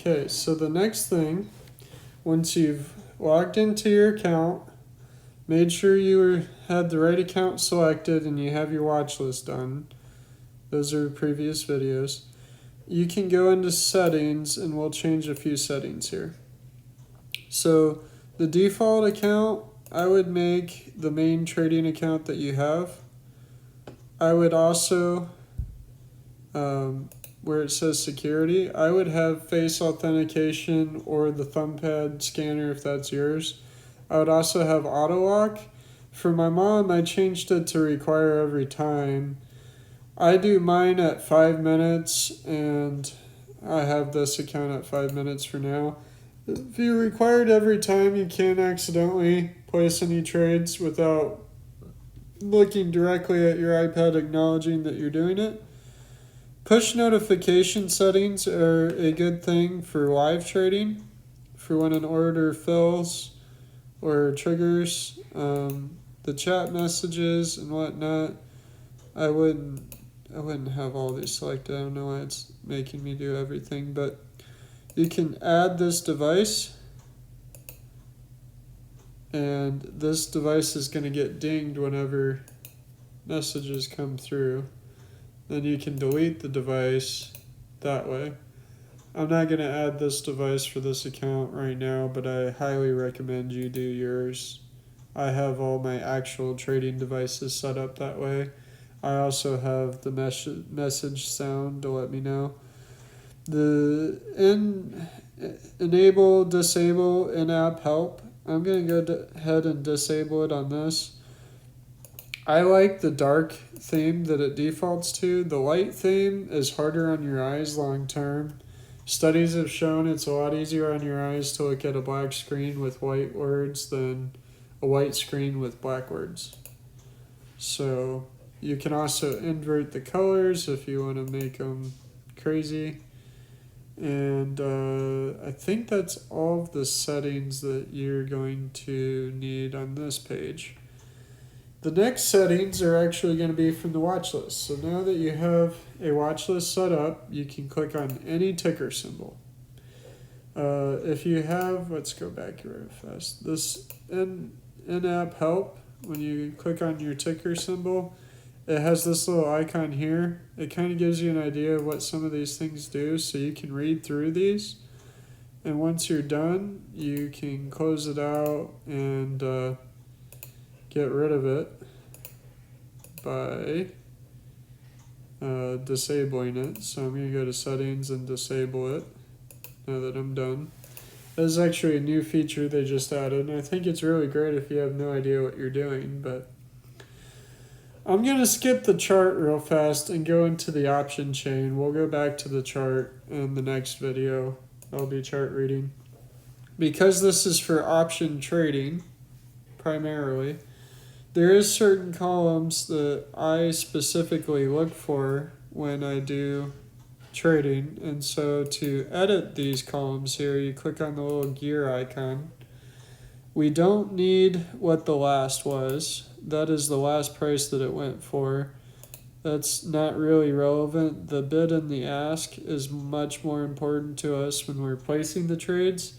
Okay, so the next thing, once you've logged into your account, made sure you had the right account selected and you have your watch list done. Those are previous videos. You can go into settings and we'll change a few settings here. So the default account, I would make the main trading account that you have. I would also, where it says security, I would have face authentication or the thumbpad scanner if that's yours. I would also have auto lock. For my mom, I changed it to require every time. I do mine at 5 minutes, and I have this account at 5 minutes for now. If you require it every time, you can't accidentally place any trades without looking directly at your iPad acknowledging that you're doing it. Push notification settings are a good thing for live trading, for when an order fills or triggers. The chat messages and whatnot, I wouldn't have all these selected. I don't know why it's making me do everything, but you can add this device, and this device is going to get dinged whenever messages come through. Then you can delete the device that way. I'm not going to add this device for this account right now, but I highly recommend you do yours. I have all my actual trading devices set up that way. I also have the message sound to let me know. The enable, disable in-app help. I'm going to go ahead and disable it on this. I like the dark theme that it defaults to. The light theme is harder on your eyes long term. Studies have shown it's a lot easier on your eyes to look at a black screen with white words than a white screen with black words. So you can also invert the colors if you want to make them crazy. And I think that's all of the settings that you're going to need on this page. The next settings are actually going to be from the watch list. So now that you have a watch list set up, you can click on any ticker symbol. If you have, let's go back here fast. This in-app help, when you click on your ticker symbol, it has this little icon here. It kind of gives you an idea of what some of these things do, so you can read through these. And once you're done, you can close it out and get rid of it by disabling it. So I'm going to go to settings and disable it now that I'm done. This is actually a new feature they just added, and I think it's really great if you have no idea what you're doing, but I'm going to skip the chart real fast and go into the option chain. We'll go back to the chart in the next video. I'll be chart reading. Because this is for option trading, primarily, there is certain columns that I specifically look for when I do trading. And so to edit these columns here, you click on the little gear icon. We don't need what the last was. That is the last price that it went for. That's not really relevant. The bid and the ask is much more important to us when we're placing the trades.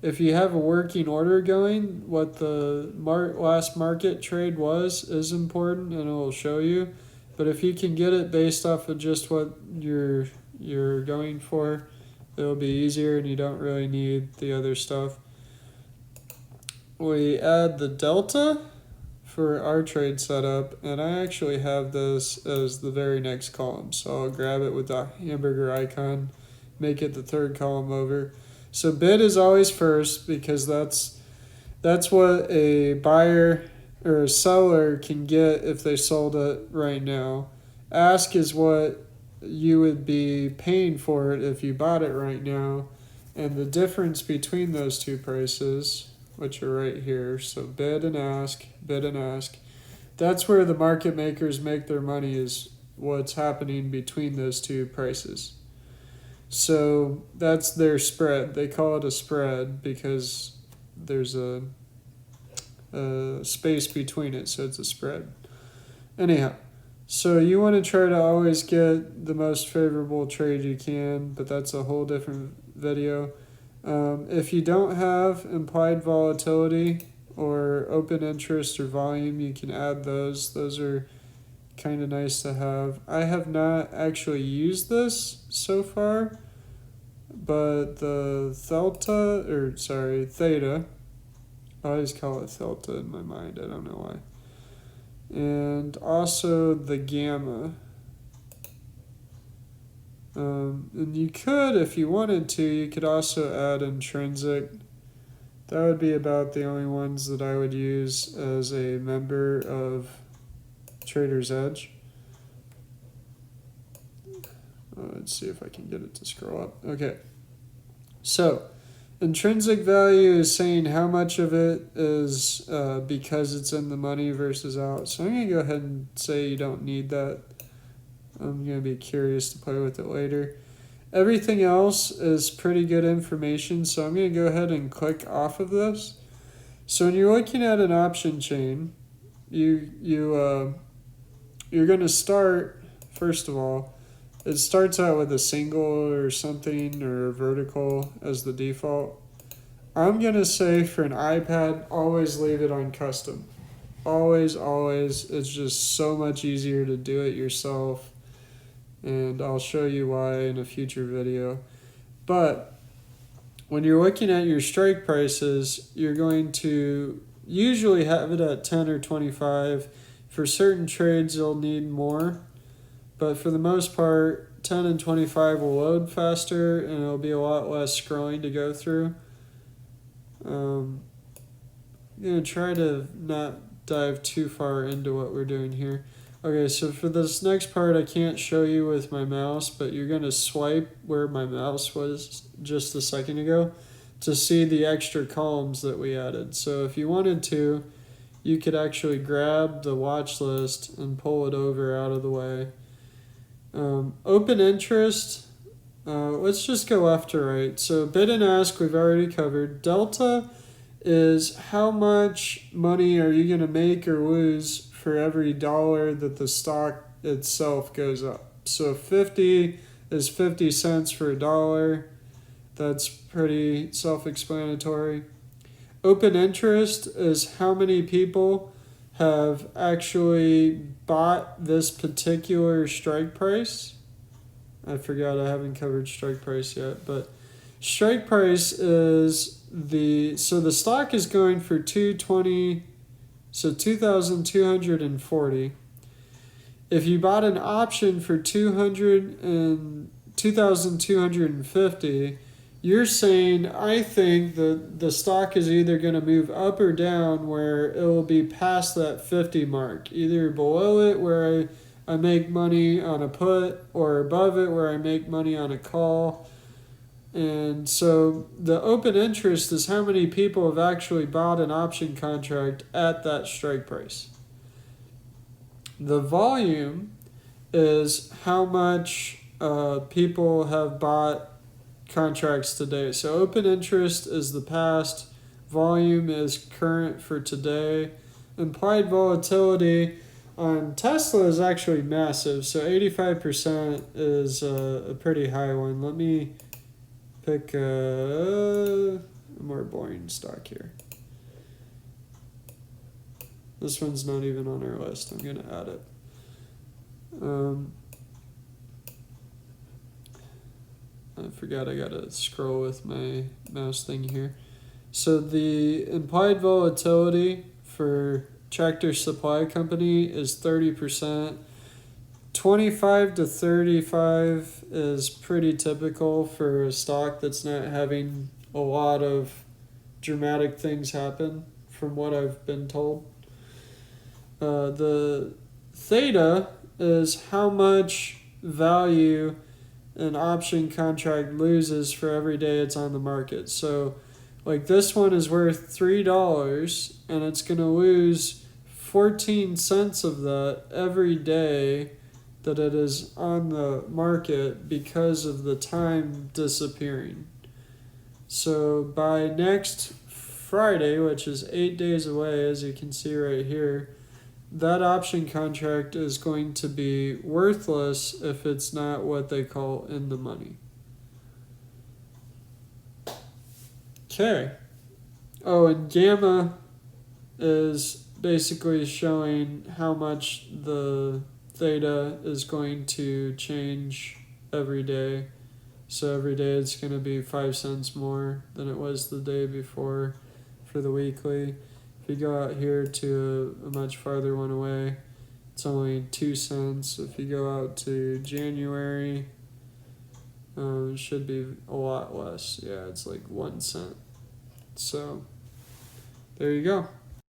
If you have a working order going, what the last market trade was is important, and it will show you. But if you can get it based off of just what you're going for, it'll be easier, and you don't really need the other stuff. We add the delta for our trade setup, and I actually have this as the very next column. So I'll grab it with the hamburger icon, make it the third column over. So bid is always first because that's what a buyer or a seller can get if they sold it right now. Ask is what you would be paying for it if you bought it right now. And the difference between those two prices, which are right here, so bid and ask, that's where the market makers make their money, is what's happening between those two prices. So that's their spread. They call it a spread because there's a space between it, so it's a spread. Anyhow, So you want to try to always get the most favorable trade you can, but that's a whole different video. If you don't have implied volatility or open interest or volume, you can add those. Those are kind of nice to have. I have not actually used this so far, but the theta, I always call it theta in my mind, I don't know why. And also the gamma. And you could, if you wanted to, you could also add intrinsic. That would be about the only ones that I would use as a member of Trader's Edge. Let's see if I can get it to scroll up. Okay. So, intrinsic value is saying how much of it is because it's in the money versus out. So I'm going to go ahead and say you don't need that. I'm going to be curious to play with it later. Everything else is pretty good information, so I'm going to go ahead and click off of this. So when you're looking at an option chain, you're going to start, first of all, it starts out with a single or something or a vertical as the default. I'm going to say for an iPad, always leave it on custom. Always, always. It's just so much easier to do it yourself. And I'll show you why in a future video. But when you're looking at your strike prices, you're going to usually have it at 10 or 25. For certain trades, you'll need more. But for the most part, 10 and 25 will load faster and it'll be a lot less scrolling to go through. I'm going to try to not dive too far into what we're doing here. Okay, so for this next part, I can't show you with my mouse, but you're going to swipe where my mouse was just a second ago to see the extra columns that we added. So if you wanted to, you could actually grab the watch list and pull it over out of the way. Open interest, let's just go left to right. So bid and ask, we've already covered. Delta is how much money are you going to make or lose for every dollar that the stock itself goes up. So 50 is 50 cents for a dollar. That's pretty self-explanatory. Open interest is how many people have actually bought this particular strike price. I forgot I haven't covered strike price yet, but strike price is the stock is going for 220, so 2,240. If you bought an option for 2,250, you're saying, I think that the stock is either going to move up or down where it will be past that 50 mark, either below it where I make money on a put or above it where I make money on a call. And so the open interest is how many people have actually bought an option contract at that strike price. The volume is how much people have bought contracts today. So open interest is the past, volume is current for today. Implied volatility on Tesla is actually massive, so 85% is a pretty high one. Let me pick a more boring stock here. This one's not even on our list. I'm going to add it. I forgot I got to scroll with my mouse thing here. So the implied volatility for Tractor Supply Company is 30%. 25 to 35 is pretty typical for a stock that's not having a lot of dramatic things happen, from what I've been told. The theta is how much value an option contract loses for every day it's on the market. So like this one is worth $3 and it's going to lose 14 cents of that every day that it is on the market because of the time disappearing. So by next Friday, which is 8 days away, as you can see right here, that option contract is going to be worthless if it's not what they call in the money. Okay. Oh, and gamma is basically showing how much the theta is going to change every day. So every day it's going to be 5 cents more than it was the day before for the weekly. If you go out here to a much farther one away, it's only 2 cents. If you go out to January, it should be a lot less. Yeah, it's like 1 cent. So there you go.